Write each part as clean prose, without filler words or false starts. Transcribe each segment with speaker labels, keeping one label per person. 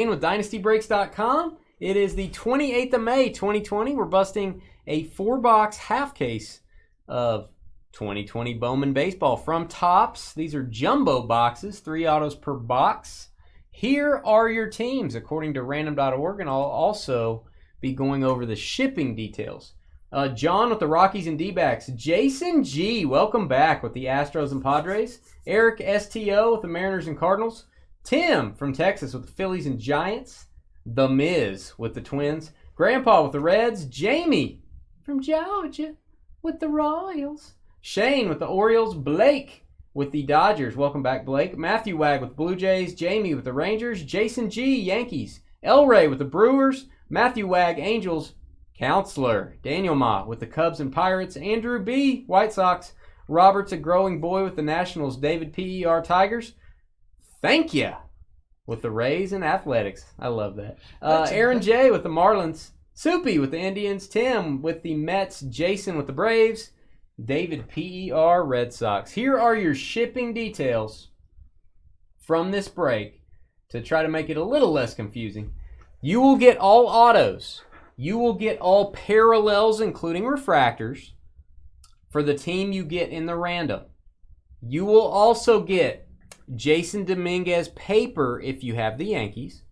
Speaker 1: with DynastyBreaks.com. It is the 28th of May, 2020. We're busting a 4-box half case of 2020 Bowman baseball from Topps. These are jumbo boxes, 3 autos per box. Here are your teams according to random.org, and I'll also be going over the shipping details. John with the Rockies and D-backs. Jason G, welcome back with the Astros and Padres. Eric STO with the Mariners and Cardinals. Tim from Texas with the Phillies and Giants. The Miz with the Twins. Grandpa with the Reds. Jamie from Georgia with the Royals. Shane with the Orioles. Blake with the Dodgers. Welcome back, Blake. Matthew Wag with Blue Jays. Jamie with the Rangers. Jason G, Yankees. El Ray with the Brewers. Matthew Wag, Angels. Counselor Daniel Ma with the Cubs and Pirates. Andrew B, White Sox. Robert's a growing boy with the Nationals. David PER, Tigers. Thank you with the Rays and Athletics. I love that. Aaron J with the Marlins. Soupy with the Indians. Tim with the Mets. Jason with the Braves. David PER, Red Sox. Here are your shipping details from this break to try to make it a little less confusing. You will get all autos. You will get all parallels, including refractors, for the team you get in the random. You will also get Jason Dominguez paper if you have the Yankees.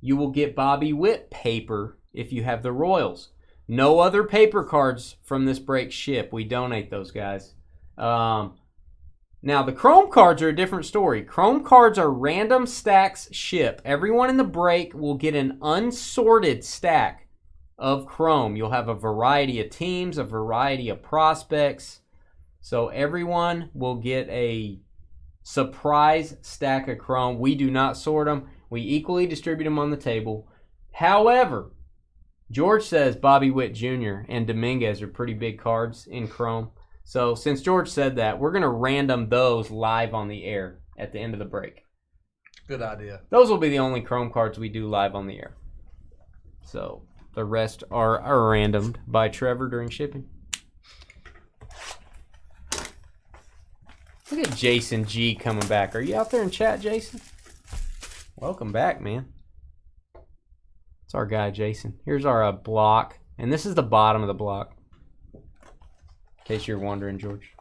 Speaker 1: You will get Bobby Witt paper if you have the Royals. No other paper cards from this break ship. We donate those, guys. Now, the Chrome cards are a different story. Chrome cards are random stacks ship. Everyone in the break will get an unsorted stack of Chrome. You'll have a variety of teams, a variety of prospects. So everyone will get a surprise stack of Chrome. We do not sort them. We equally distribute them on the table. However, George says Bobby Witt Jr. and Dominguez are pretty big cards in Chrome. So since George said that, we're going to random those live on the air at the end of the break.
Speaker 2: Good idea.
Speaker 1: Those will be the only Chrome cards we do live on the air. So the rest are randomed by Trevor during shipping. Look at Jason G coming back. Are you out there in chat, Jason? Welcome back, man. It's our guy, Jason. Here's our block. And this is the bottom of the block. In case you're wondering, George.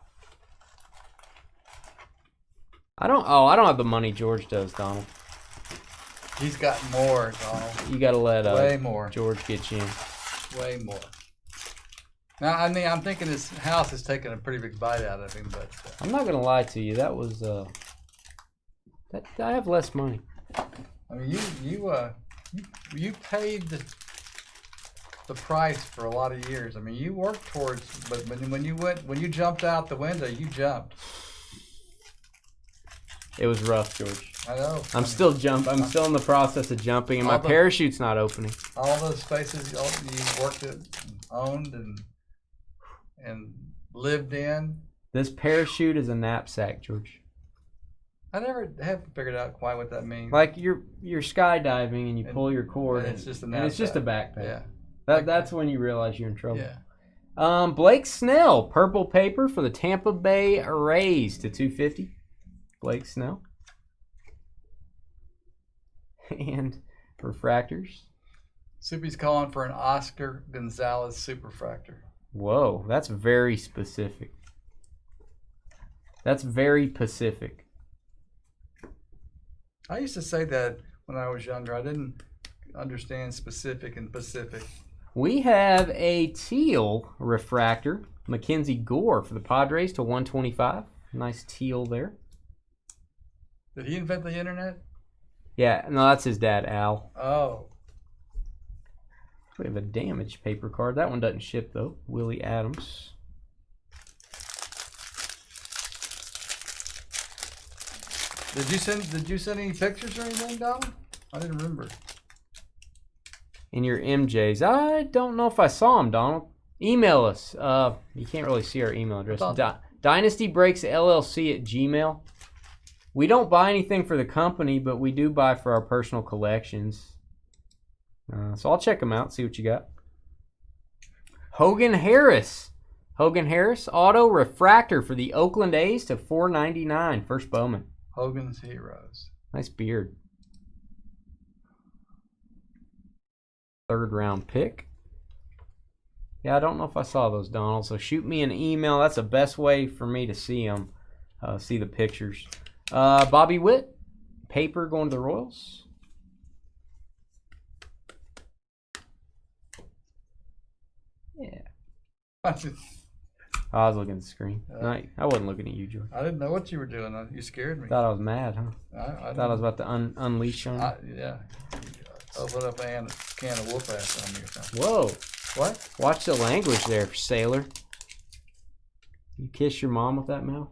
Speaker 1: I don't have the money George does, Donald.
Speaker 2: He's got more, Donald.
Speaker 1: You got to let
Speaker 2: way more.
Speaker 1: George get you in.
Speaker 2: Way more. Now, I mean, I'm thinking this house is taking a pretty big bite out of him, but
Speaker 1: I'm not gonna lie to you. That was I have less money.
Speaker 2: I mean, you paid the price for a lot of years. I mean, you worked towards, but when you jumped out the window, you jumped.
Speaker 1: It was rough, George.
Speaker 2: I know.
Speaker 1: I'm still in the process of jumping, and my parachute's not opening.
Speaker 2: All those spaces you worked at, owned, and lived in.
Speaker 1: This parachute is a knapsack, George.
Speaker 2: I never have figured out quite what that means.
Speaker 1: Like you're skydiving and you pull your cord,
Speaker 2: and it's just a
Speaker 1: backpack.
Speaker 2: Yeah.
Speaker 1: That's when you realize you're in trouble.
Speaker 2: Yeah.
Speaker 1: Blake Snell, purple paper for the Tampa Bay Rays to 250. Blake Snell. And refractors.
Speaker 2: Soupy's calling for an Oscar Gonzalez superfractor.
Speaker 1: Whoa, that's very specific. That's very Pacific.
Speaker 2: I used to say that when I was younger. I didn't understand specific and Pacific.
Speaker 1: We have a teal refractor, Mackenzie Gore for the Padres to 125. Nice teal there.
Speaker 2: Did he invent the internet?
Speaker 1: Yeah, no, that's his dad, Al.
Speaker 2: Oh.
Speaker 1: We have a damaged paper card. That one doesn't ship, though. Willie Adams.
Speaker 2: Did you send any pictures or anything, Donald? I didn't remember.
Speaker 1: In your MJs. I don't know if I saw them, Donald. Email us. You can't really see our email address. Dynasty Breaks LLC at Gmail. We don't buy anything for the company, but we do buy for our personal collections. So I'll check them out, see what you got. Hogan Harris. Hogan Harris, auto refractor for the Oakland A's to $4.99. First Bowman.
Speaker 2: Hogan's Heroes.
Speaker 1: Nice beard. Third round pick. Yeah, I don't know if I saw those, Donald. So shoot me an email. That's the best way for me to see them, see the pictures. Bobby Witt, paper going to the Royals. Yeah. I was looking at the screen. I wasn't looking at you, George.
Speaker 2: I didn't know what you were doing. You scared me.
Speaker 1: Thought I was mad, huh?
Speaker 2: I
Speaker 1: Thought I was about to unleash on you.
Speaker 2: Yeah. Open up a can of whoop ass on me or something.
Speaker 1: Whoa.
Speaker 2: What?
Speaker 1: Watch the language there, sailor. You kiss your mom with that mouth?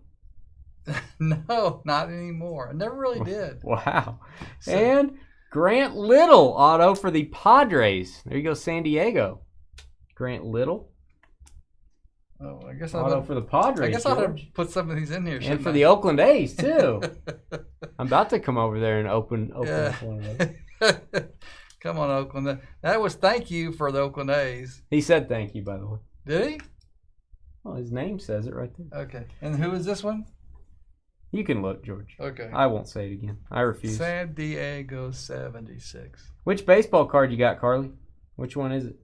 Speaker 2: No, not anymore. I never really did.
Speaker 1: Wow. And Grant Little auto for the Padres. There you go, San Diego. Grant Little.
Speaker 2: Oh, I guess
Speaker 1: auto for the Padres.
Speaker 2: I guess I'll have to put some of these in here.
Speaker 1: And for the Oakland A's, too. I'm about to come over there and open up one of those.
Speaker 2: Come on, Oakland. That was thank you for the Oakland A's.
Speaker 1: He said thank you, by the way.
Speaker 2: Did he?
Speaker 1: Well, his name says it right there.
Speaker 2: Okay. And who is this one?
Speaker 1: You can look, George.
Speaker 2: Okay.
Speaker 1: I won't say it again. I refuse.
Speaker 2: San Diego 76.
Speaker 1: Which baseball card you got, Carly? Which one is it?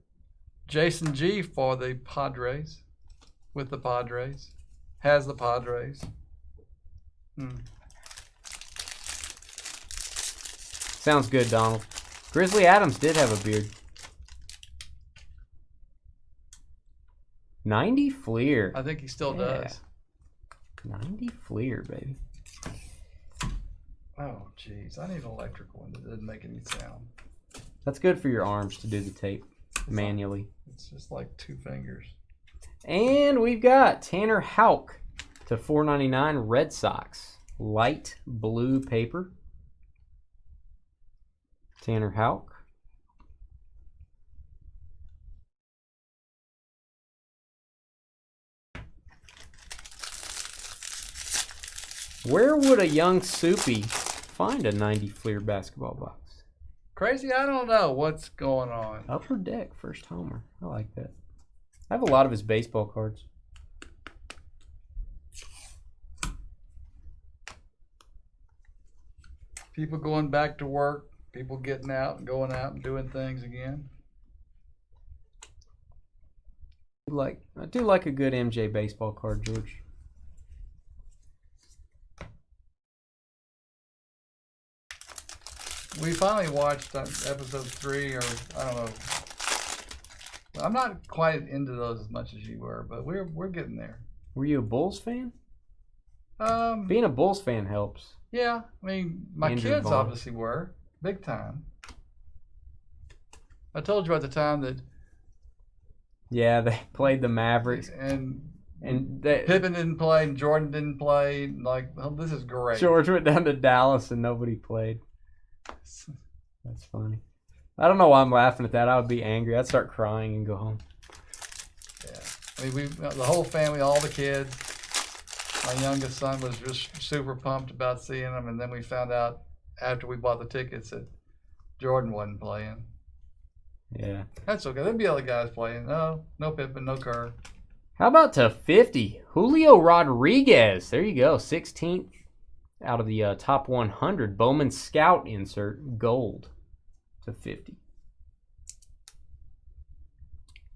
Speaker 2: Jason G for the Padres. With the Padres. Has the Padres.
Speaker 1: Sounds good, Donald. Grizzly Adams did have a beard. 90 Fleer.
Speaker 2: I think he still does.
Speaker 1: 90 Fleer, baby.
Speaker 2: Oh, jeez. I need an electric one that doesn't make any sound.
Speaker 1: That's good for your arms to do the tape manually.
Speaker 2: It's just like 2 fingers.
Speaker 1: And we've got Tanner Houck to 499 Red Sox. Light blue paper. Tanner Houck. Where would a young Soupy find a 90 Fleer basketball box?
Speaker 2: Crazy? I don't know what's going on.
Speaker 1: Upper deck, first homer. I like that. I have a lot of his baseball cards.
Speaker 2: People going back to work. People getting out and going out and doing things again.
Speaker 1: I do like a good MJ baseball card, George.
Speaker 2: We finally watched episode 3, or I don't know. I'm not quite into those as much as you were, but we're getting there.
Speaker 1: Were you a Bulls fan? Being a Bulls fan helps.
Speaker 2: Yeah, I mean, my
Speaker 1: Andrew
Speaker 2: kids
Speaker 1: Vaughn.
Speaker 2: obviously were big time. I told you at the time that.
Speaker 1: Yeah, they played the Mavericks,
Speaker 2: and
Speaker 1: they,
Speaker 2: Pippen didn't play, and Jordan didn't play. Like, oh, this is great.
Speaker 1: George went down to Dallas and nobody played. That's funny. I don't know why I'm laughing at that. I would be angry. I'd start crying and go home.
Speaker 2: Yeah, I mean, the whole family, all the kids. My youngest son was just super pumped about seeing them, and then we found out after we bought the tickets that Jordan wasn't playing.
Speaker 1: Yeah.
Speaker 2: That's okay. There'd be other guys playing. No Pippen, no Kerr.
Speaker 1: How about to 50? Julio Rodriguez. There you go. 16th out of the top 100. Bowman Scout insert. Gold to 50.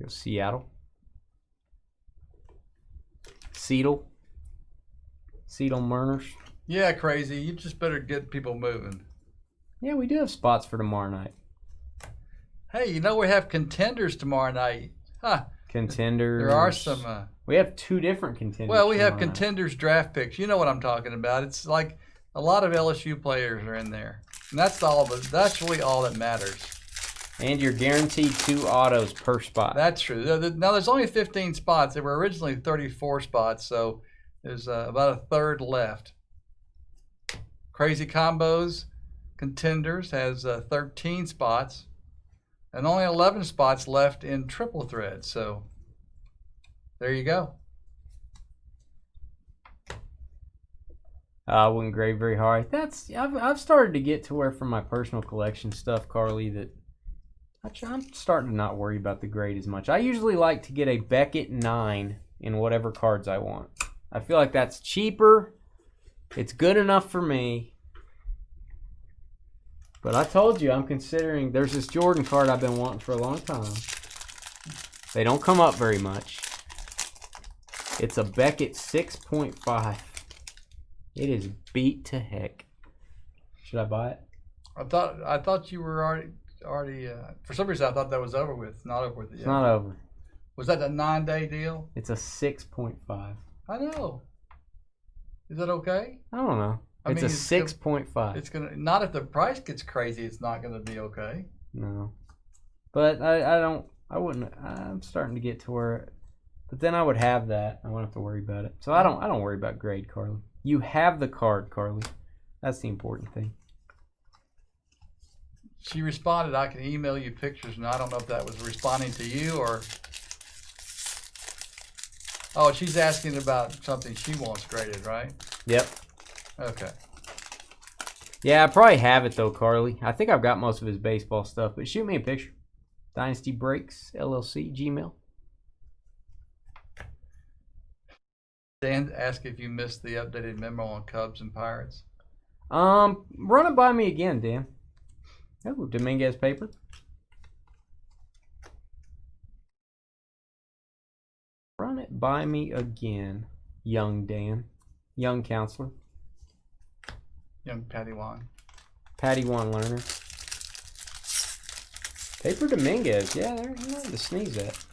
Speaker 1: Go Seattle. Seattle Mariners.
Speaker 2: Yeah, crazy. You just better get people moving.
Speaker 1: Yeah, we do have spots for tomorrow night.
Speaker 2: Hey, you know we have contenders tomorrow night. Huh.
Speaker 1: Contenders.
Speaker 2: There are some.
Speaker 1: We have 2 different contenders.
Speaker 2: Well, we have
Speaker 1: tomorrow night.
Speaker 2: contenders draft picks. You know what I'm talking about. It's like a lot of LSU players are in there. And that's really all that matters.
Speaker 1: And you're guaranteed 2 autos per spot.
Speaker 2: That's true. Now, there's only 15 spots. There were originally 34 spots, so there's about a third left. Crazy Combos Contenders has 13 spots and only 11 spots left in triple thread. So there you go.
Speaker 1: I wouldn't grade very hard. I've started to get to where, from my personal collection stuff, Carly, that I'm starting to not worry about the grade as much. I usually like to get a Beckett 9 in whatever cards I want. I feel like that's cheaper. It's good enough for me. But I told you, I'm considering. There's this Jordan card I've been wanting for a long time. They don't come up very much. It's a Beckett 6.5. It is beat to heck. Should I buy it?
Speaker 2: I thought you were already. For some reason, I thought that was over with. It's not over with yet.
Speaker 1: It's not over.
Speaker 2: Was that a 9-day deal?
Speaker 1: It's a 6.5.
Speaker 2: I know. Is that okay?
Speaker 1: I don't know. It's a 6.5.
Speaker 2: It's gonna not if the price gets crazy. It's not gonna be okay.
Speaker 1: No, but I wouldn't. I'm starting to get to where, but then I would have that. I wouldn't have to worry about it. So I don't worry about grade, Carly. You have the card, Carly. That's the important thing.
Speaker 2: She responded, I can email you pictures, and I don't know if that was responding to you or. Oh, she's asking about something she wants graded, right?
Speaker 1: Yep.
Speaker 2: Okay.
Speaker 1: Yeah, I probably have it though, Carly. I think I've got most of his baseball stuff, but shoot me a picture. Dynasty Breaks, LLC, Gmail.
Speaker 2: Dan asked if you missed the updated memo on Cubs and Pirates.
Speaker 1: Run it by me again, Dan. Oh, Dominguez paper. Run it by me again, young Dan. Young counselor.
Speaker 2: Young Padawan.
Speaker 1: Padawan learner. Paper Dominguez. Yeah, there's nothing to sneeze at.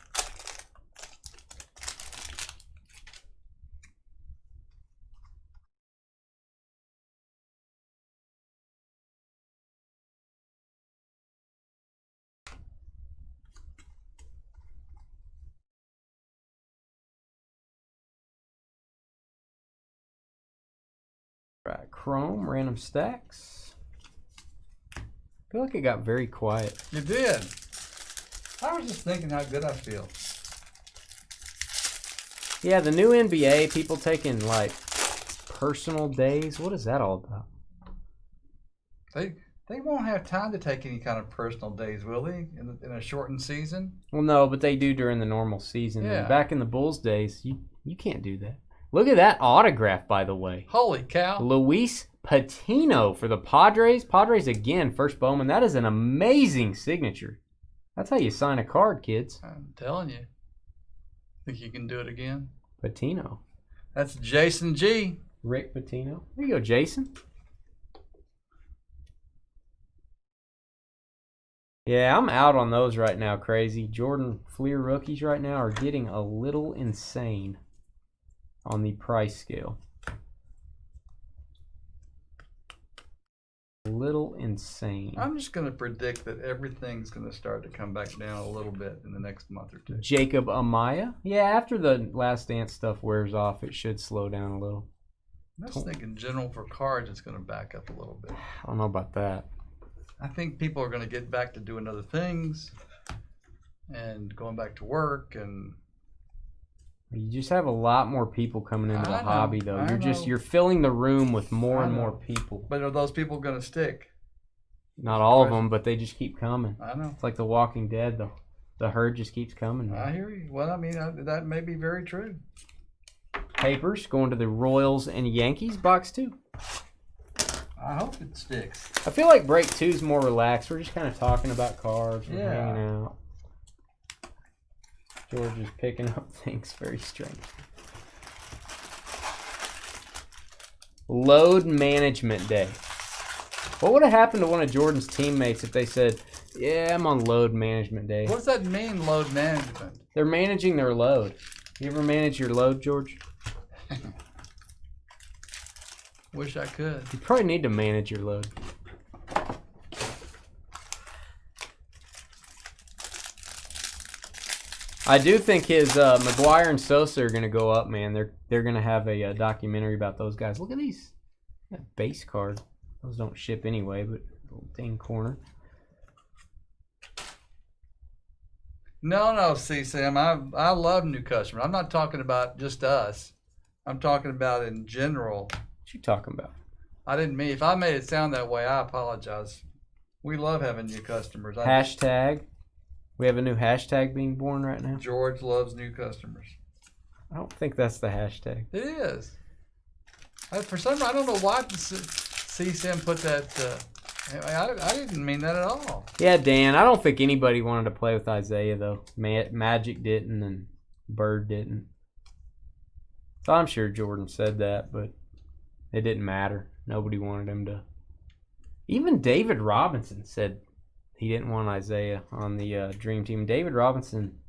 Speaker 1: Right, Chrome, random stacks. I feel like it got very quiet.
Speaker 2: You did. I was just thinking how good I feel.
Speaker 1: Yeah, the new NBA, people taking like personal days. What is that all about?
Speaker 2: They won't have time to take any kind of personal days, will they? In a shortened season?
Speaker 1: Well, no, but they do during the normal season.
Speaker 2: Yeah.
Speaker 1: And back in the Bulls days, you can't do that. Look at that autograph, by the way.
Speaker 2: Holy cow.
Speaker 1: Luis Patino for the Padres. Padres again, first Bowman. That is an amazing signature. That's how you sign a card, kids.
Speaker 2: I'm telling you. Think you can do it again?
Speaker 1: Patino.
Speaker 2: That's Jason G.
Speaker 1: Rick Patino. There you go, Jason. Yeah, I'm out on those right now, crazy. Jordan Fleer rookies right now are getting a little insane on the price scale. A little insane.
Speaker 2: I'm just going to predict that everything's going to start to come back down a little bit in the next month or two.
Speaker 1: Jacob Amaya. Yeah, after the Last Dance stuff wears off, it should slow down a little.
Speaker 2: I was thinking general for cards, it's going to back up a little bit.
Speaker 1: I don't know about that.
Speaker 2: I think people are going to get back to doing other things and going back to work, and
Speaker 1: you just have a lot more people coming into the hobby, though. You're filling the room with more and more people.
Speaker 2: But are those people going to stick?
Speaker 1: Not all of them, but they just keep coming.
Speaker 2: I know.
Speaker 1: It's like The Walking Dead, though. The herd just keeps coming.
Speaker 2: I hear you. Well, I mean, that may be very true.
Speaker 1: Papers going to the Royals and Yankees, box 2.
Speaker 2: I hope it sticks.
Speaker 1: I feel like break 2 is more relaxed. We're just kind of talking about cards and hanging out. George is picking up things very strange. Load management day. What would have happened to one of Jordan's teammates if they said, yeah, I'm on load management day?
Speaker 2: What does that mean, load management?
Speaker 1: They're managing their load. You ever manage your load, George?
Speaker 2: Wish I could.
Speaker 1: You probably need to manage your load. I do think his McGuire and Sosa are going to go up, man. They're going to have a documentary about those guys. Look at these. That base card. Those don't ship anyway, but little dang corner.
Speaker 2: No, see, Sam, I love new customers. I'm not talking about just us. I'm talking about in general.
Speaker 1: What you talking about?
Speaker 2: I didn't mean, if I made it sound that way, I apologize. We love having new customers.
Speaker 1: Hashtag. We have a new hashtag being born right now.
Speaker 2: George loves new customers.
Speaker 1: I don't think that's the hashtag.
Speaker 2: It is. For some reason, I don't know why CSM put that I didn't mean that at all.
Speaker 1: Yeah, Dan, I don't think anybody wanted to play with Isaiah, though. Magic didn't and Bird didn't. So I'm sure Jordan said that, but it didn't matter. Nobody wanted him to. Even David Robinson said he didn't want Isaiah on the Dream Team. David Robinson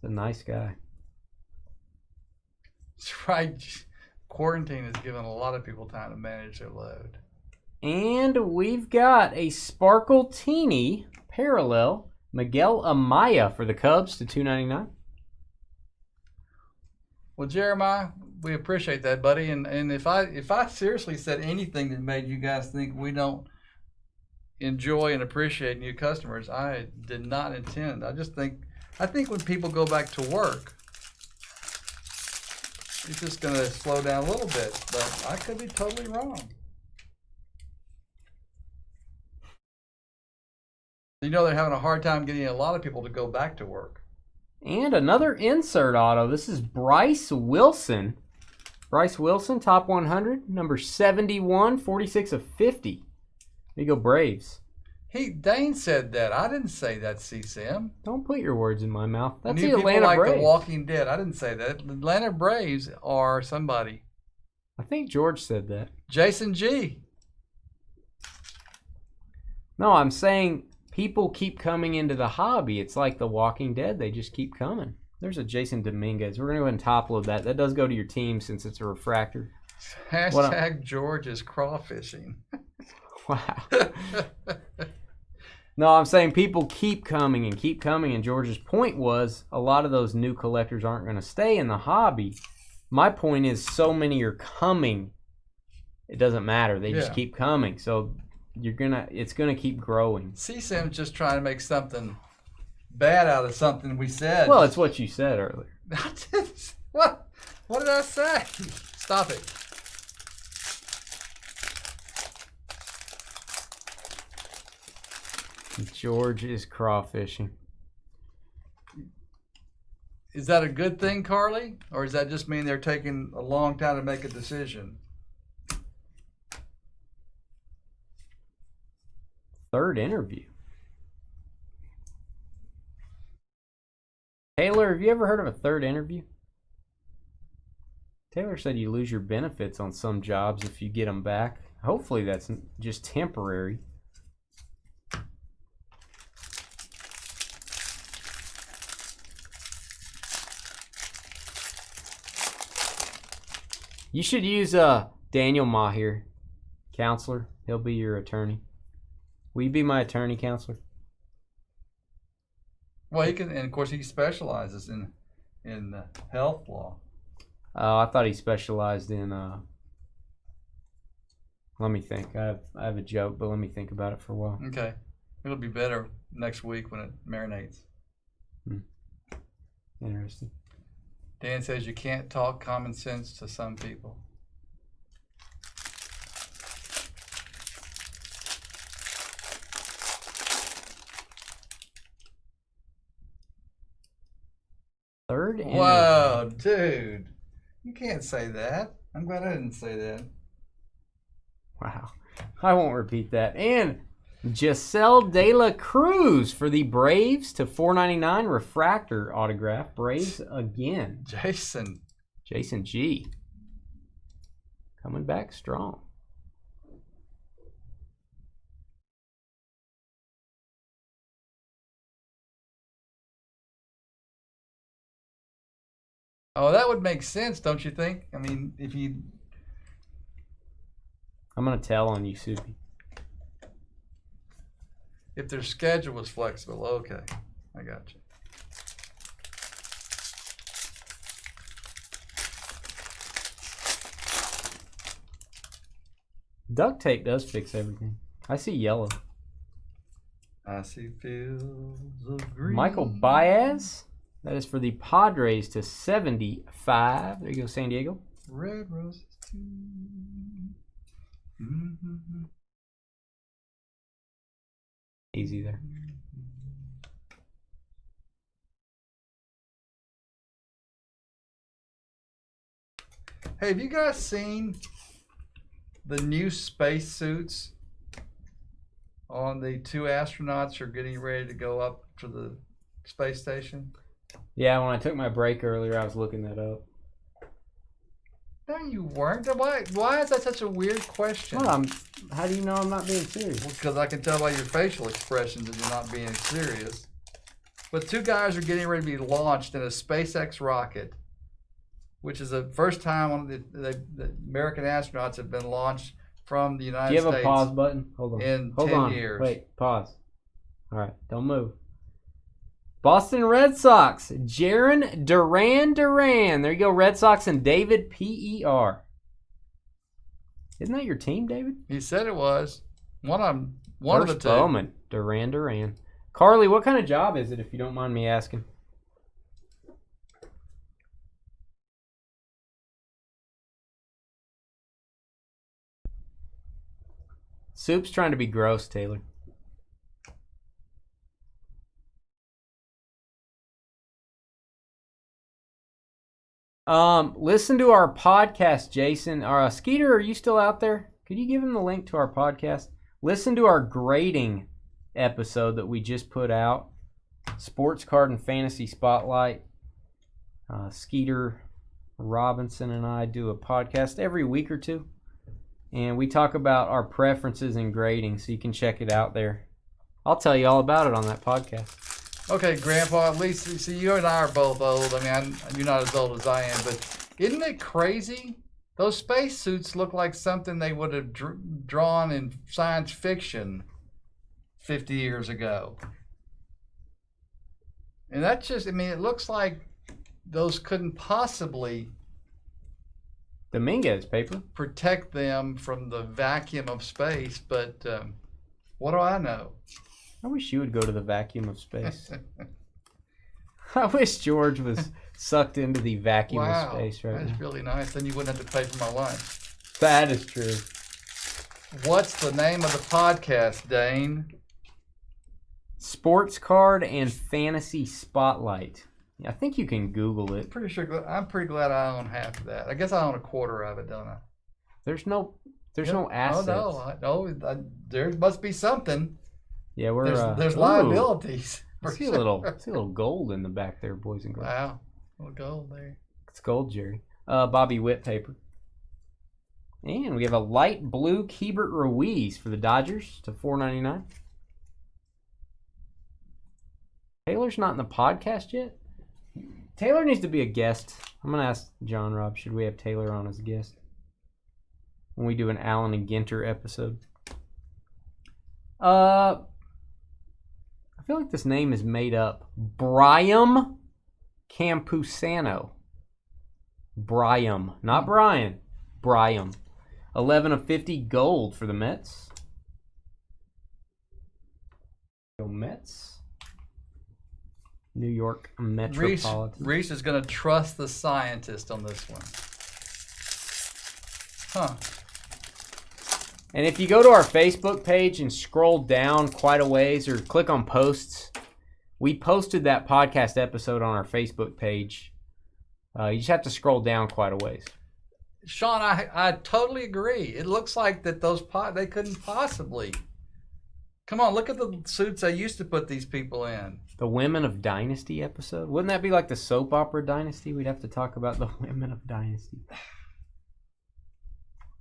Speaker 1: is a nice guy.
Speaker 2: That's right. Quarantine has given a lot of people time to manage their load.
Speaker 1: And we've got a Sparkle Teeny parallel Miguel Amaya for the Cubs to $2.99.
Speaker 2: Well, Jeremiah, we appreciate that, buddy. And if I seriously said anything that made you guys think we don't enjoy and appreciate new customers, I did not intend. I think when people go back to work, it's just going to slow down a little bit. But I could be totally wrong. You know, they're having a hard time getting a lot of people to go back to work.
Speaker 1: And another insert auto. This is Bryce Wilson. Bryce Wilson, top 100, number 71, 46 of 50. There you go, Braves.
Speaker 2: Dane said that. I didn't say that, C-Sim.
Speaker 1: Don't put your words in my mouth. That's
Speaker 2: New
Speaker 1: the Atlanta
Speaker 2: people like
Speaker 1: Braves.
Speaker 2: The Walking Dead. I didn't say that. The Atlanta Braves are somebody.
Speaker 1: I think George said that.
Speaker 2: Jason G.
Speaker 1: No, I'm saying people keep coming into the hobby. It's like The Walking Dead. They just keep coming. There's a Jason Dominguez. We're going to go ahead and top load that. That does go to your team since it's a refractor.
Speaker 2: Hashtag George is crawfishing.
Speaker 1: Wow. No, I'm saying people keep coming and keep coming. And George's point was a lot of those new collectors aren't going to stay in the hobby. My point is so many are coming. It doesn't matter. They just keep coming. So it's gonna keep growing.
Speaker 2: C-Sim's just trying to make something bad out of something we said.
Speaker 1: Well, it's what you said earlier.
Speaker 2: What did I say? Stop it.
Speaker 1: George is crawfishing.
Speaker 2: Is that a good thing, Carly? Or does that just mean they're taking a long time to make a decision?
Speaker 1: Third interview. Taylor, have you ever heard of a third interview? Taylor said you lose your benefits on some jobs if you get them back. Hopefully that's just temporary. You should use Daniel Maher, counselor. He'll be your attorney. Will you be my attorney, counselor?
Speaker 2: Well, he can, and of course he specializes in health law.
Speaker 1: I thought he specialized in. Let me think. I have a joke, but let me think about it for a while.
Speaker 2: Okay, it'll be better next week when it marinates.
Speaker 1: Interesting.
Speaker 2: Dan says you can't talk common sense to some people.
Speaker 1: Third interview.
Speaker 2: Whoa, dude. You can't say that. I'm glad I didn't say that.
Speaker 1: Wow. I won't repeat that. And Giselle De La Cruz for the Braves to $4.99 refractor autograph. Braves again.
Speaker 2: Jason
Speaker 1: G. Coming back strong.
Speaker 2: Oh, that would make sense, don't you think? I mean,
Speaker 1: I'm going to tell on you, Soupy.
Speaker 2: If their schedule was flexible, okay. I got you.
Speaker 1: Duct tape does fix everything. I see yellow.
Speaker 2: I see fields of green.
Speaker 1: Michael Baez. That is for the Padres to 75. There you go, San Diego.
Speaker 2: Red roses too. Mm-hmm.
Speaker 1: Easy there.
Speaker 2: Hey, have you guys seen the new space suits on the two astronauts who are getting ready to go up to the space station?
Speaker 1: Yeah, when I took my break earlier, I was looking that up.
Speaker 2: No, you weren't. Why is that such a weird question?
Speaker 1: Well, how do you know I'm not being serious?
Speaker 2: Because I can tell by your facial expressions that you're not being serious. But two guys are getting ready to be launched in a SpaceX rocket, which is the first time one of the American astronauts have been launched from the United States.
Speaker 1: Do you have a pause button? Hold on.
Speaker 2: In
Speaker 1: Hold
Speaker 2: 10
Speaker 1: on.
Speaker 2: years.
Speaker 1: Wait, pause. All right, don't move. Boston Red Sox, Jaron Duran. There you go, Red Sox and David P.E.R. Isn't that your team, David?
Speaker 2: He said it was. One of the two.
Speaker 1: Bowman, Duran. Carly, what kind of job is it, if you don't mind me asking? Soup's trying to be gross, Taylor. Listen to our podcast, Jason. Skeeter, are you still out there? Could you give him the link to our podcast? Listen to our grading episode that we just put out. Sports Card and Fantasy Spotlight. Skeeter Robinson and I do a podcast every week or two. And we talk about our preferences in grading, so you can check it out there. I'll tell you all about it on that podcast.
Speaker 2: Okay, Grandpa, at least, see, you and I are both old. I mean, you're not as old as I am, but isn't it crazy? Those spacesuits look like something they would have drawn in science fiction 50 years ago. And that's just, I mean, it looks like those couldn't possibly
Speaker 1: Dominguez paper.
Speaker 2: Protect them from the vacuum of space, but what do I know?
Speaker 1: I wish you would go to the vacuum of space. I wish George was sucked into the vacuum of space right now.
Speaker 2: That's really nice. Then you wouldn't have to pay for my lunch.
Speaker 1: That is true.
Speaker 2: What's the name of the podcast, Dane?
Speaker 1: Sports Card and Fantasy Spotlight. I think you can Google it.
Speaker 2: I'm pretty glad I own half of that. I guess I own a quarter of it, don't I?
Speaker 1: There's no assets.
Speaker 2: Oh no, there must be something.
Speaker 1: Yeah,
Speaker 2: there's liabilities.
Speaker 1: I see a little gold in the back there, boys and girls.
Speaker 2: Wow, a little gold there.
Speaker 1: It's gold, Jerry. Bobby Witt paper. And we have a light blue Keibert Ruiz for the Dodgers to $4.99. Taylor's not in the podcast yet. Taylor needs to be a guest. I'm going to ask John Rob, should we have Taylor on as a guest when we do an Allen and Ginter episode? I feel like this name is made up. Brian Campusano. Brian, not Brian. Brian. 11 of 50 gold for the Mets. Go Mets. New York Metropolitan.
Speaker 2: Reese is going to trust the scientist on this one. Huh.
Speaker 1: And if you go to our Facebook page and scroll down quite a ways or click on posts, we posted that podcast episode on our Facebook page. You just have to scroll down quite a ways.
Speaker 2: Sean, I totally agree. It looks like that they couldn't possibly. Come on, look at the suits I used to put these people in.
Speaker 1: The Women of Dynasty episode? Wouldn't that be like the soap opera Dynasty? We'd have to talk about the Women of Dynasty.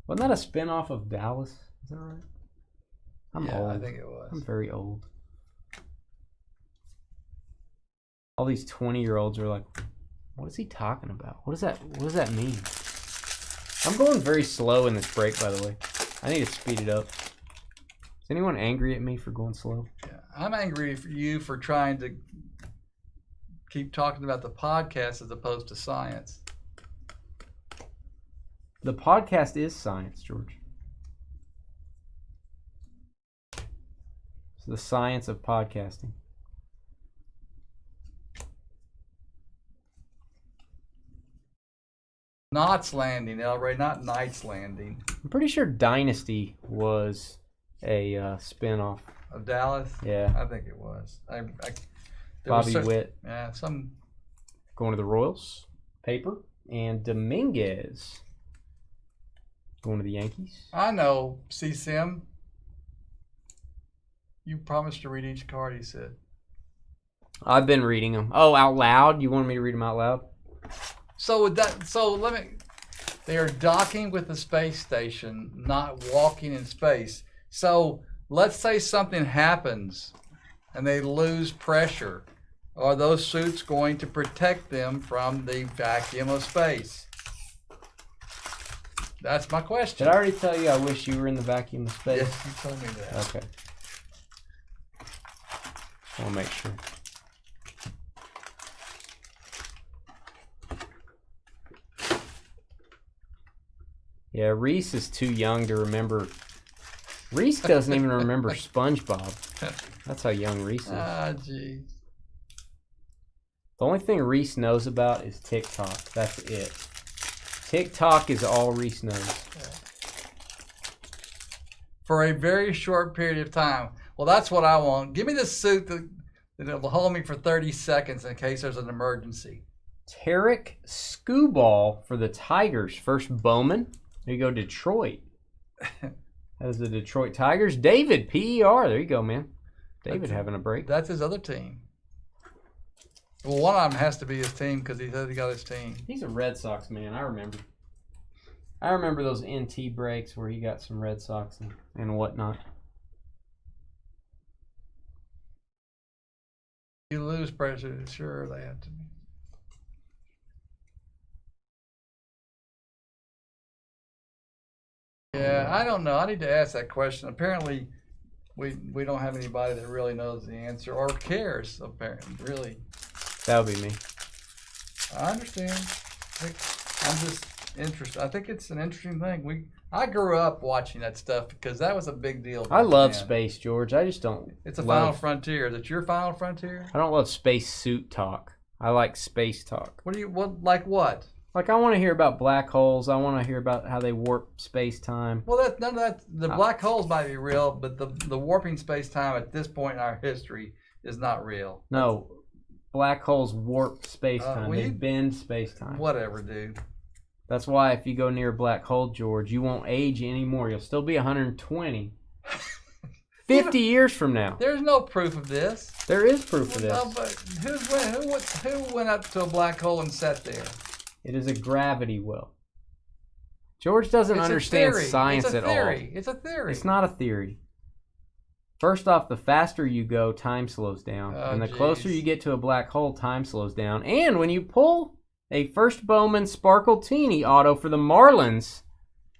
Speaker 1: Wasn't that a spinoff of Dallas? Is that right? I'm old.
Speaker 2: I think it was.
Speaker 1: I'm very old. All these 20-year-olds are like, what is he talking about? What does that mean? I'm going very slow in this break, by the way. I need to speed it up. Is anyone angry at me for going slow?
Speaker 2: Yeah, I'm angry at you for trying to keep talking about the podcast as opposed to science.
Speaker 1: The podcast is science, George. It's the science of podcasting.
Speaker 2: Knots Landing, El Rey, not Knights Landing.
Speaker 1: I'm pretty sure Dynasty was a spin-off
Speaker 2: of Dallas.
Speaker 1: Yeah,
Speaker 2: I think it was.
Speaker 1: Bobby Witt.
Speaker 2: Yeah,
Speaker 1: going to the Royals. Paper and Dominguez going to the Yankees.
Speaker 2: I know, C-Sim. You promised to read each card, he said.
Speaker 1: I've been reading them. Oh, out loud? You wanted me to read them out loud?
Speaker 2: They are docking with the space station, not walking in space. So let's say something happens and they lose pressure. Are those suits going to protect them from the vacuum of space? That's my question.
Speaker 1: Did I already tell you I wish you were in the vacuum of space?
Speaker 2: Yes, you told me that.
Speaker 1: Okay. I want to make sure. Yeah, Reese is too young to remember. Reese doesn't even remember SpongeBob. That's how young Reese is.
Speaker 2: Ah, jeez.
Speaker 1: The only thing Reese knows about is TikTok. That's it. TikTok is all Reese knows.
Speaker 2: For a very short period of time. Well, that's what I want. Give me the suit that will hold me for 30 seconds in case there's an emergency.
Speaker 1: Tarek Skubal for the Tigers. First Bowman. There you go, Detroit. That is the Detroit Tigers. David, PER. There you go, man. David having a break.
Speaker 2: That's his other team. Well, one of them has to be his team because he said he got his team.
Speaker 1: He's a Red Sox man. I remember. I remember those NT breaks where he got some Red Sox and whatnot.
Speaker 2: You lose pressure, sure they have to be. Yeah, I don't know. I need to ask that question. Apparently, we don't have anybody that really knows the answer or cares. Apparently, really.
Speaker 1: That would be me.
Speaker 2: I understand. I'm just interested. I think it's an interesting thing. I grew up watching that stuff because that was a big deal.
Speaker 1: I love space, George. I just don't.
Speaker 2: It's a final frontier. Is it your final frontier?
Speaker 1: I don't love space suit talk. I like space talk.
Speaker 2: Like what?
Speaker 1: Like, I want to hear about black holes. I want to hear about how they warp space-time.
Speaker 2: Well, none of that. The black holes might be real, but the warping space-time at this point in our history is not real.
Speaker 1: No, black holes warp space-time. They bend space-time.
Speaker 2: Whatever, dude.
Speaker 1: That's why if you go near a black hole, George, you won't age anymore. You'll still be 120. 50 years from now.
Speaker 2: There's no proof of this.
Speaker 1: There is proof of this.
Speaker 2: No, but who went up to a black hole and sat there?
Speaker 1: It is a gravity well. George doesn't understand science at all.
Speaker 2: It's a theory.
Speaker 1: It's not a theory. First off, the faster you go, time slows down. And the closer you get to a black hole, time slows down. And when you pull a first Bowman Sparkle Teeny auto for the Marlins,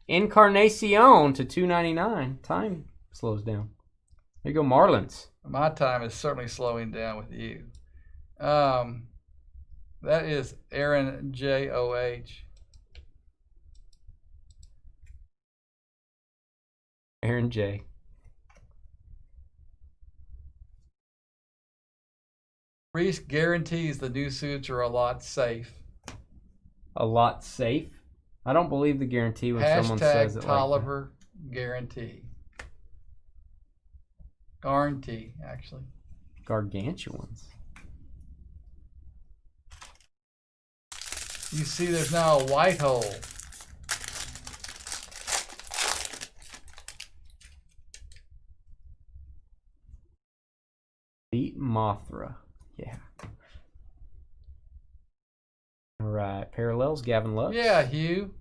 Speaker 1: Encarnacion to $2.99, time slows down. There you go, Marlins.
Speaker 2: My time is certainly slowing down with you. That is Aaron J.O.H.
Speaker 1: Aaron J.
Speaker 2: Reese guarantees the new suits are a lot safe.
Speaker 1: A lot safe? I don't believe the guarantee when someone says it
Speaker 2: Tolliver guarantee. Guarantee, actually.
Speaker 1: Gargantuans.
Speaker 2: You see there's now a white hole.
Speaker 1: Beat Mothra. Yeah. All right. Parallels, Gavin Lux.
Speaker 2: Yeah, Hugh.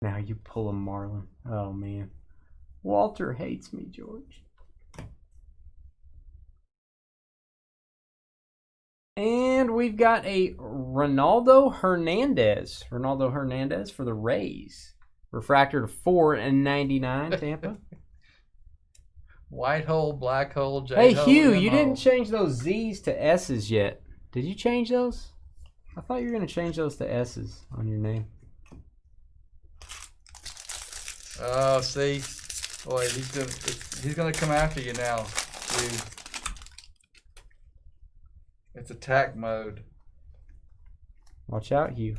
Speaker 1: Now you pull a Marlin. Oh, man. Walter hates me, George. And we've got a Ronaldo Hernandez. Ronaldo Hernandez for the Rays. Refractor to 4.99, Tampa.
Speaker 2: White hole, black hole, J
Speaker 1: Hey,
Speaker 2: hole,
Speaker 1: Hugh, you didn't change those Z's to S's yet. Did you change those? I thought you were going to change those to S's on your name.
Speaker 2: Oh, see? Boy, he's gonna come after you now, Hugh. It's attack mode.
Speaker 1: Watch out, Hugh.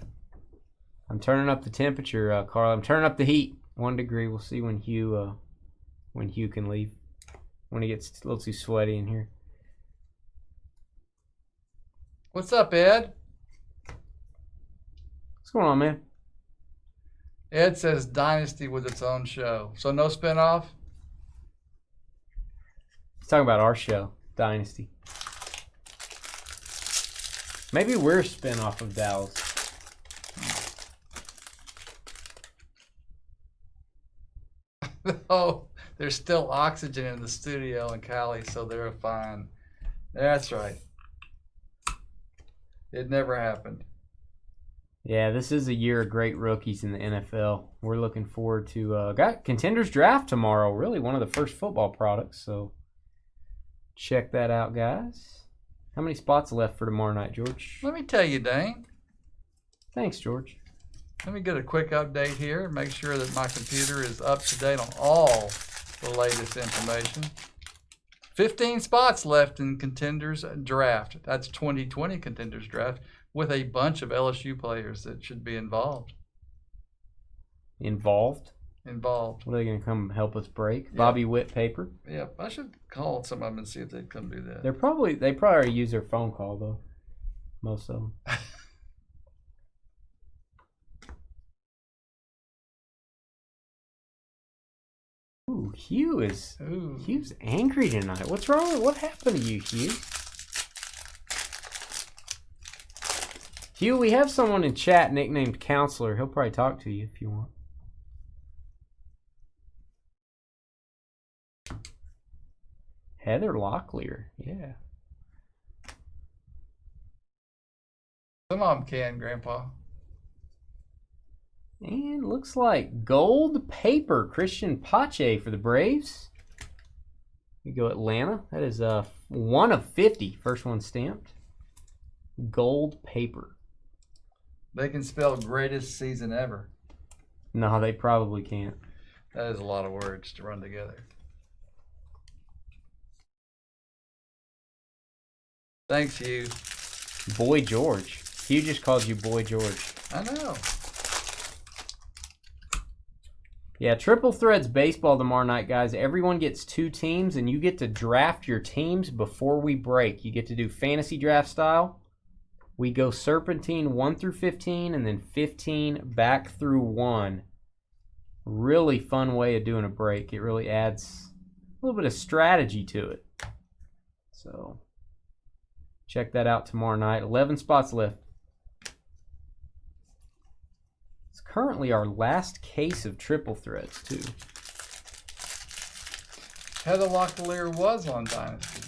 Speaker 1: I'm turning up the temperature, Carl. I'm turning up the heat. 1 degree. We'll see when Hugh can leave. When it gets a little too sweaty in here.
Speaker 2: What's up, Ed?
Speaker 1: What's going on, man?
Speaker 2: Ed says Dynasty with its own show. So no spinoff?
Speaker 1: He's talking about our show, Dynasty. Maybe we're a spinoff of Dallas.
Speaker 2: Oh, there's still oxygen in the studio in Cali, so they're fine. That's right. It never happened.
Speaker 1: Yeah, this is a year of great rookies in the NFL. We're looking forward to got Contenders Draft tomorrow. Really one of the first football products, so check that out, guys. How many spots left for tomorrow night, George?
Speaker 2: Let me tell you, Dane.
Speaker 1: Thanks, George.
Speaker 2: Let me get a quick update here. Make sure that my computer is up to date on all the latest information. 15 spots left in Contenders Draft. That's 2020 Contenders Draft with a bunch of LSU players that should be involved.
Speaker 1: Involved?
Speaker 2: Involved.
Speaker 1: What are they going to come help us break?
Speaker 2: Yeah.
Speaker 1: Bobby Witt paper?
Speaker 2: Yeah, I should call some of them and see if they'd come do that.
Speaker 1: They probably already use their phone call though. Most of them. Ooh, Hugh's angry tonight. What's wrong? What happened to you, Hugh? Hugh, we have someone in chat nicknamed Counselor. He'll probably talk to you if you want. Heather Locklear, yeah.
Speaker 2: Some of them can, Grandpa.
Speaker 1: And looks like gold paper, Christian Pache for the Braves. We go Atlanta. That is 1 of 50. First one stamped. Gold paper.
Speaker 2: They can spell greatest season ever.
Speaker 1: No, they probably can't.
Speaker 2: That is a lot of words to run together. Thanks, Hugh.
Speaker 1: Boy George. Hugh just calls you Boy George.
Speaker 2: I know.
Speaker 1: Yeah, Triple Threads baseball tomorrow night, guys. Everyone gets 2 teams, and you get to draft your teams before we break. You get to do fantasy draft style. We go serpentine 1 through 15, and then 15 back through 1. Really fun way of doing a break. It really adds a little bit of strategy to it. So check that out tomorrow night. 11 spots left. It's currently our last case of Triple Threads, too.
Speaker 2: Heather Locklear was on Dynasty.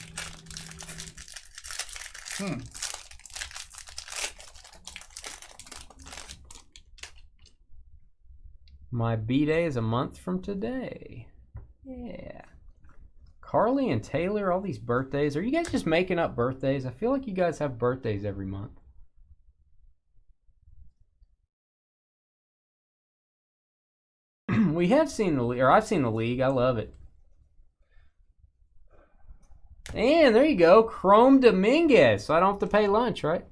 Speaker 1: My B-Day is a month from today. Yeah. Carly and Taylor, all these birthdays. Are you guys just making up birthdays? I feel like you guys have birthdays every month. We have seen the league, or I've seen the league. I love it. And there you go, Chrome Dominguez. So I don't have to pay lunch, right?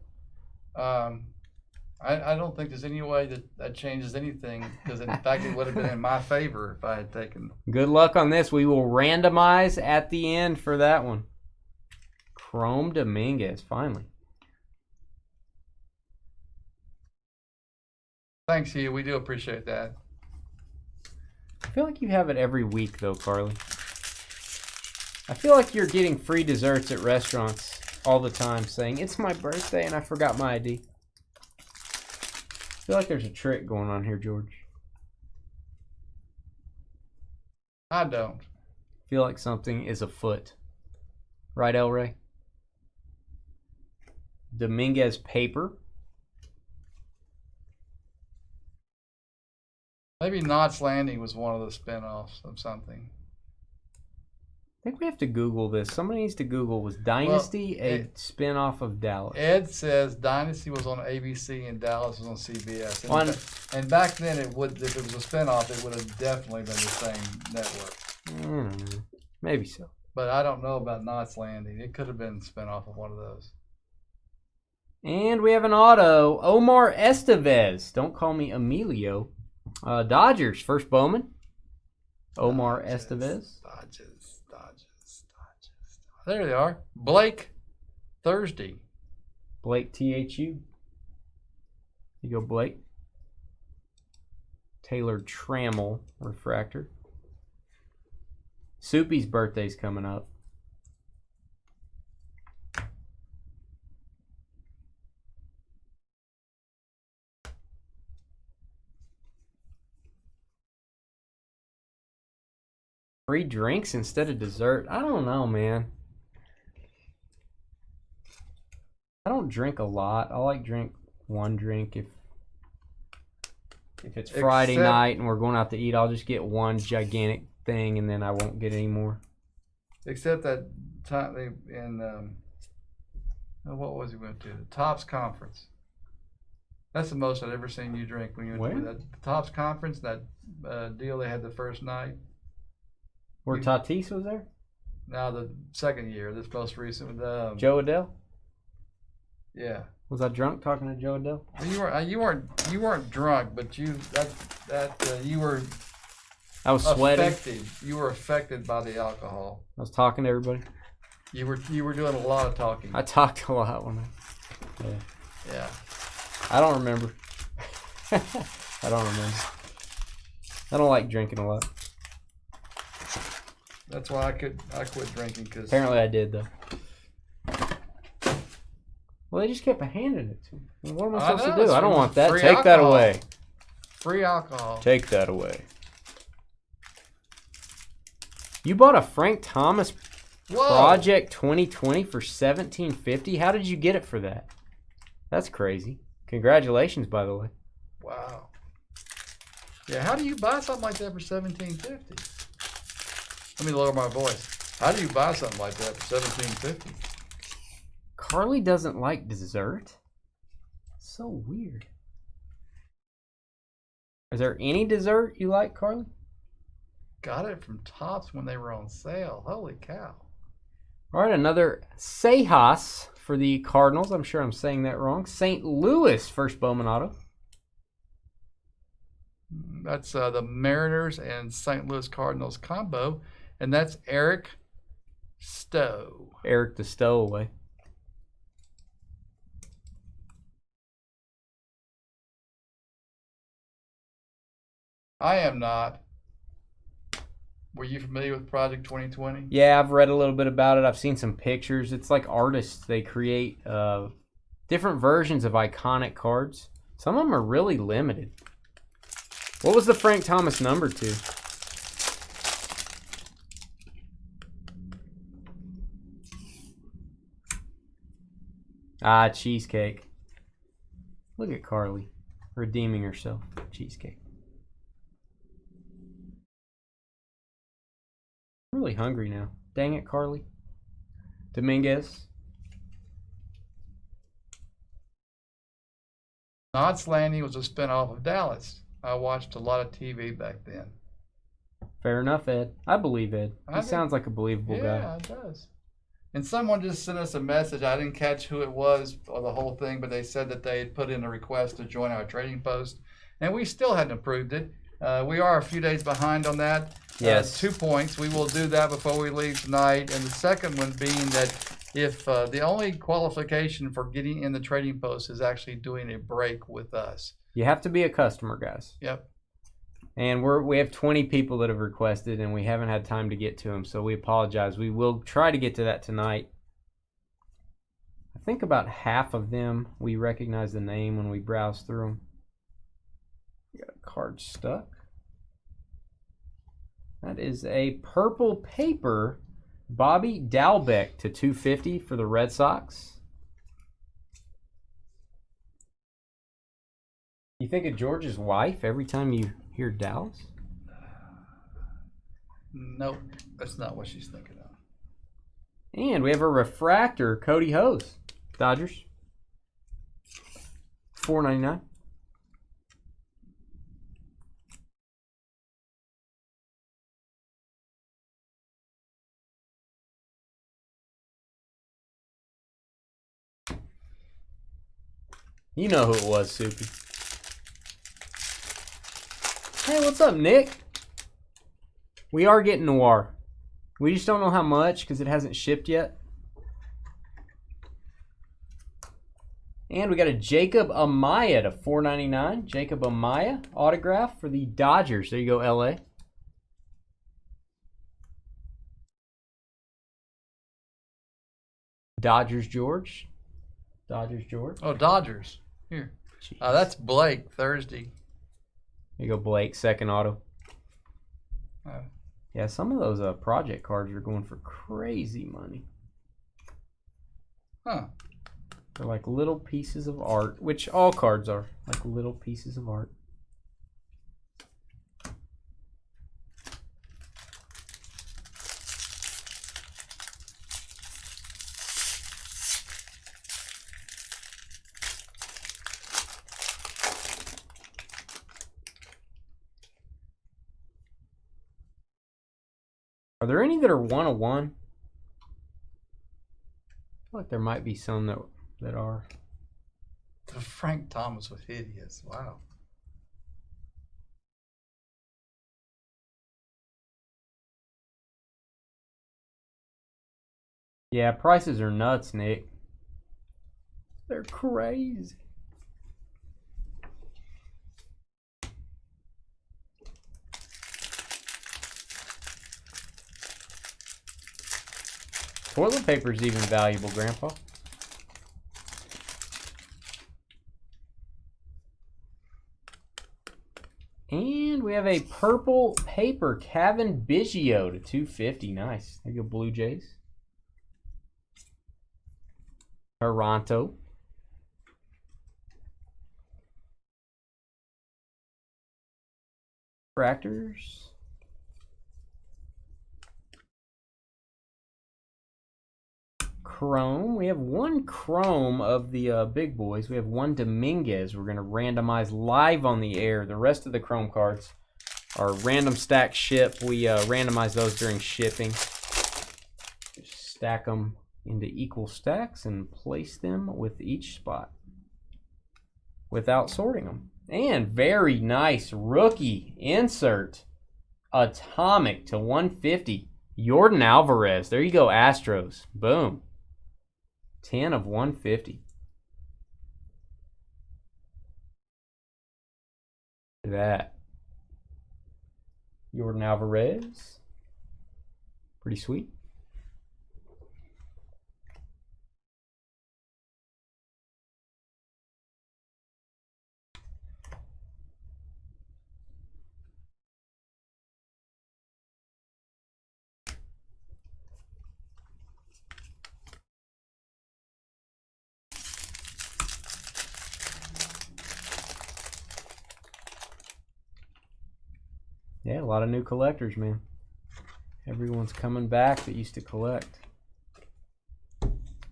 Speaker 2: I don't think there's any way that changes anything, because in fact it would have been in my favor if I had taken.
Speaker 1: Good luck on this. We will randomize at the end for that one. Chrome Dominguez, finally.
Speaker 2: Thanks, Hugh. We do appreciate that.
Speaker 1: I feel like you have it every week, though, Carly. I feel like you're getting free desserts at restaurants all the time saying, it's my birthday and I forgot my ID. I feel like there's a trick going on here, George.
Speaker 2: I don't.
Speaker 1: I feel like something is afoot. Right, El Rey? Dominguez paper.
Speaker 2: Maybe Knott's Landing was one of the spinoffs of something.
Speaker 1: I think we have to Google this. Somebody needs to Google, was Dynasty a spinoff of Dallas?
Speaker 2: Ed says Dynasty was on ABC and Dallas was on CBS. And back then, it would, if it was a spinoff, it would have definitely been the same network.
Speaker 1: Maybe so.
Speaker 2: But I don't know about Knott's Landing. It could have been a spinoff of one of those.
Speaker 1: And we have an auto, Omar Estevez. Don't call me Emilio. Dodgers, first Bowman. Omar Estevez.
Speaker 2: Dodgers. There they are. Blake Thursday.
Speaker 1: Blake THU. You go, Blake. tailored Trammel refractor. Soupy's birthday's coming up. Free drinks instead of dessert? I don't know, man. I don't drink a lot. I like drink one drink if it's Friday night and we're going out to eat. I'll just get one gigantic thing and then I won't get any more.
Speaker 2: Except that time in what was he went to? The Tops Conference. That's the most I've ever seen you drink when you went to that Tops Conference. That deal they had the first night.
Speaker 1: Where Tatis was there?
Speaker 2: Now the second year, this most recent with
Speaker 1: Joe Adele.
Speaker 2: Yeah.
Speaker 1: Was I drunk talking to Joe Adele?
Speaker 2: You weren't drunk, but you were.
Speaker 1: I was sweating.
Speaker 2: Affected. You were affected by the alcohol.
Speaker 1: I was talking to everybody.
Speaker 2: You were doing a lot of talking.
Speaker 1: I talked a lot when
Speaker 2: Yeah.
Speaker 1: I don't remember. I don't remember. I don't like drinking a lot.
Speaker 2: That's why I quit drinking because
Speaker 1: apparently I did though. Well, they just kept handing it to me. What am I supposed to do? I don't want that. Take
Speaker 2: alcohol.
Speaker 1: That away.
Speaker 2: Free alcohol.
Speaker 1: Take that away. You bought a Frank Thomas Project 2020 for $17.50. How did you get it for that? That's crazy. Congratulations, by the way.
Speaker 2: Wow. Yeah, how do you buy something like that for $17.50? Let me lower my voice. How do you buy something like that for $17.50?
Speaker 1: Carly doesn't like dessert? So weird. Is there any dessert you like, Carly?
Speaker 2: Got it from Tops when they were on sale. Holy cow.
Speaker 1: All right, another Sejas for the Cardinals. I'm sure I'm saying that wrong. St. Louis, first Bowman auto.
Speaker 2: That's the Mariners and St. Louis Cardinals combo. And that's Eric Stowe.
Speaker 1: Eric the Stowaway.
Speaker 2: I am not. Were you familiar with Project 2020?
Speaker 1: Yeah, I've read a little bit about it. I've seen some pictures. It's like artists. They create different versions of iconic cards. Some of them are really limited. What was the Frank Thomas number to? Ah, cheesecake. Look at Carly redeeming herself. Cheesecake. I'm really hungry now. Dang it, Carly. Dominguez.
Speaker 2: Knots Landing was a spinoff of Dallas. I watched a lot of TV back then.
Speaker 1: Fair enough, Ed. I believe Ed. He sounds like a believable guy.
Speaker 2: Yeah, it does. And someone just sent us a message. I didn't catch who it was or the whole thing, but they said that they had put in a request to join our trading post, and we still hadn't approved it. We are a few days behind on that.
Speaker 1: Yes.
Speaker 2: 2 points. We will do that before we leave tonight. And the second one being that if the only qualification for getting in the trading post is actually doing a break with us.
Speaker 1: You have to be a customer, guys.
Speaker 2: Yep.
Speaker 1: And we have 20 people that have requested, and we haven't had time to get to them, so we apologize. We will try to get to that tonight. I think about half of them we recognize the name when we browse through them. We got a card stuck. That is a purple paper Bobby Dalbec to 250 for the Red Sox. You think of George's wife every time you hear Dallas?
Speaker 2: Nope, that's not what she's thinking of.
Speaker 1: And we have a refractor, Cody Hose, Dodgers. $4.99. You know who it was, Soupy. Hey, what's up, Nick? We are getting Noir. We just don't know how much because it hasn't shipped yet. And we got a Jacob Amaya to 499. Jacob Amaya autograph for the Dodgers. There you go, LA. Dodgers George. Dodgers George.
Speaker 2: Oh, Dodgers. Here. That's Blake, Thursday.
Speaker 1: There you go, Blake, second auto.
Speaker 2: Oh.
Speaker 1: Yeah, some of those project cards are going for crazy money.
Speaker 2: Huh.
Speaker 1: They're like little pieces of art, which all cards are, like little pieces of art. Are there any that are 1/1? I feel like there might be some that are.
Speaker 2: The Frank Thomas was hideous. Wow.
Speaker 1: Yeah, prices are nuts, Nick. They're crazy. Toilet paper is even valuable, Grandpa. And we have a purple paper Kevin Biggio to 250. Nice. There you go, Blue Jays. Toronto. Fractors. Chrome. We have one Chrome of the big boys. We have one Dominguez. We're going to randomize live on the air. The rest of the Chrome cards are random stack ship. We randomize those during shipping. Just stack them into equal stacks and place them with each spot without sorting them. And very nice rookie insert. Atomic to 150. Jordan Alvarez. There you go, Astros. Boom. 10 of 150. Look at that. Jordan Alvarez. Pretty sweet. Yeah, a lot of new collectors, man. Everyone's coming back that used to collect.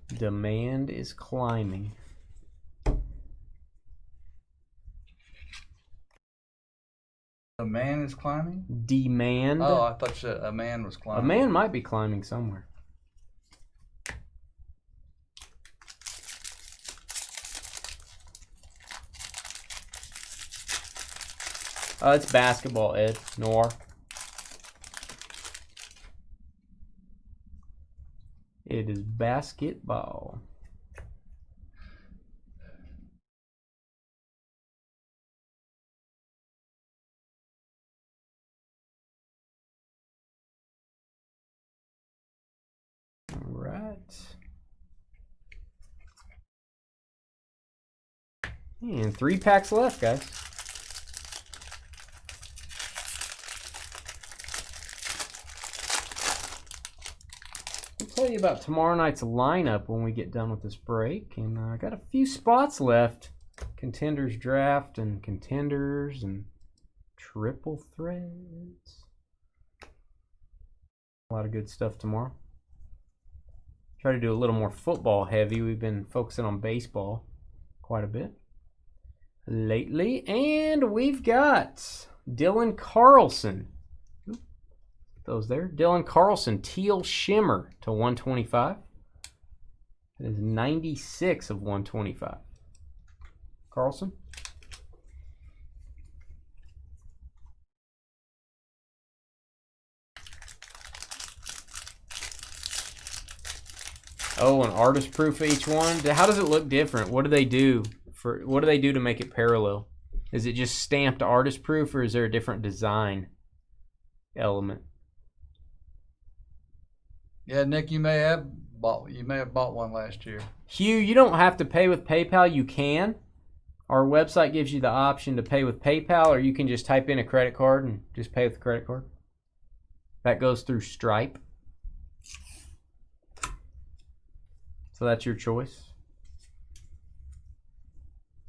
Speaker 1: Demand is climbing.
Speaker 2: A man is climbing?
Speaker 1: Demand.
Speaker 2: Oh, I thought you said a man was climbing.
Speaker 1: A man might be climbing somewhere. It's basketball, Ed. Noir. It is basketball. All right. And 3 packs left, guys. I'll tell you about tomorrow night's lineup when we get done with this break. And I got a few spots left. Contenders draft and contenders and triple threads. A lot of good stuff tomorrow. Try to do a little more football heavy. We've been focusing on baseball quite a bit lately. And we've got Dylan Carlson. Those there. Dylan Carlson, teal shimmer to 125. That is 96 of 125. Carlson. Oh, an artist proof of each one. How does it look different? What do they do to make it parallel? Is it just stamped artist proof, or is there a different design element?
Speaker 2: Yeah, Nick, you may have bought one last year.
Speaker 1: Hugh, you don't have to pay with PayPal. You can. Our website gives you the option to pay with PayPal, or you can just type in a credit card and just pay with a credit card. That goes through Stripe. So that's your choice.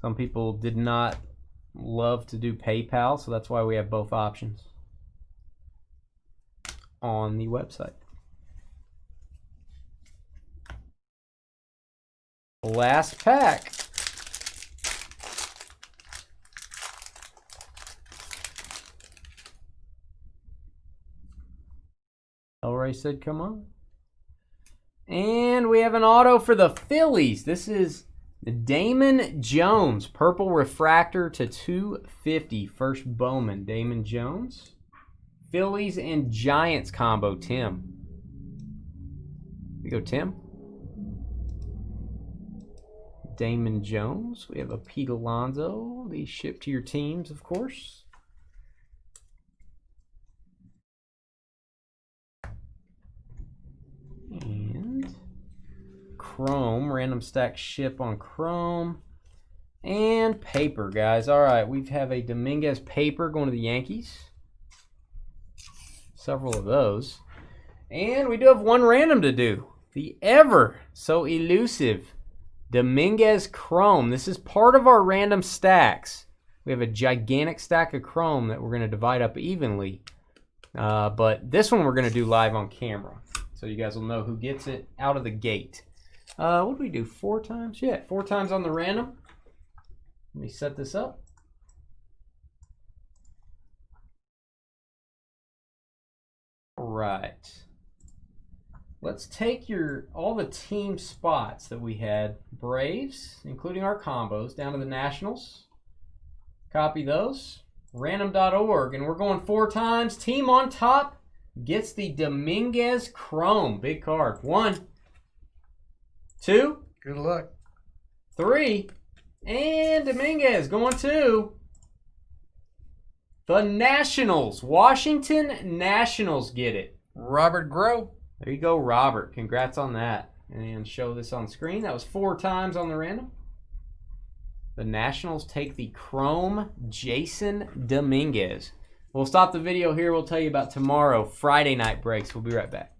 Speaker 1: Some people did not love to do PayPal, so that's why we have both options on the website. Last pack. Elray said, come on. And we have an auto for the Phillies. This is Damon Jones. Purple refractor to 250. First Bowman. Damon Jones. Phillies and Giants combo. Tim. We go Tim. Damon Jones. We have a Pete Alonso. These ship to your teams, of course. And Chrome, random stack ship on Chrome. And paper, guys. All right, we have a Dominguez paper going to the Yankees. Several of those. And we do have one random to do. The ever so elusive Dominguez Chrome. This is part of our random stacks. We have a gigantic stack of Chrome that we're going to divide up evenly. But this one we're going to do live on camera. So you guys will know who gets it out of the gate. What did we do? 4 times? Yeah, 4 times on the random. Let me set this up. All right. Let's take all the team spots that we had. Braves, including our combos, down to the Nationals. Copy those. Random.org. And we're going 4 times. Team on top gets the Dominguez Chrome. Big card. 1, 2.
Speaker 2: Good luck.
Speaker 1: 3. And Dominguez going to the Nationals. Washington Nationals get it.
Speaker 2: Robert Groh.
Speaker 1: There you go, Robert. Congrats on that. And show this on screen. That was 4 times on the random. The Nationals take the Chrome Jason Dominguez. We'll stop the video here. We'll tell you about tomorrow, Friday night breaks. We'll be right back.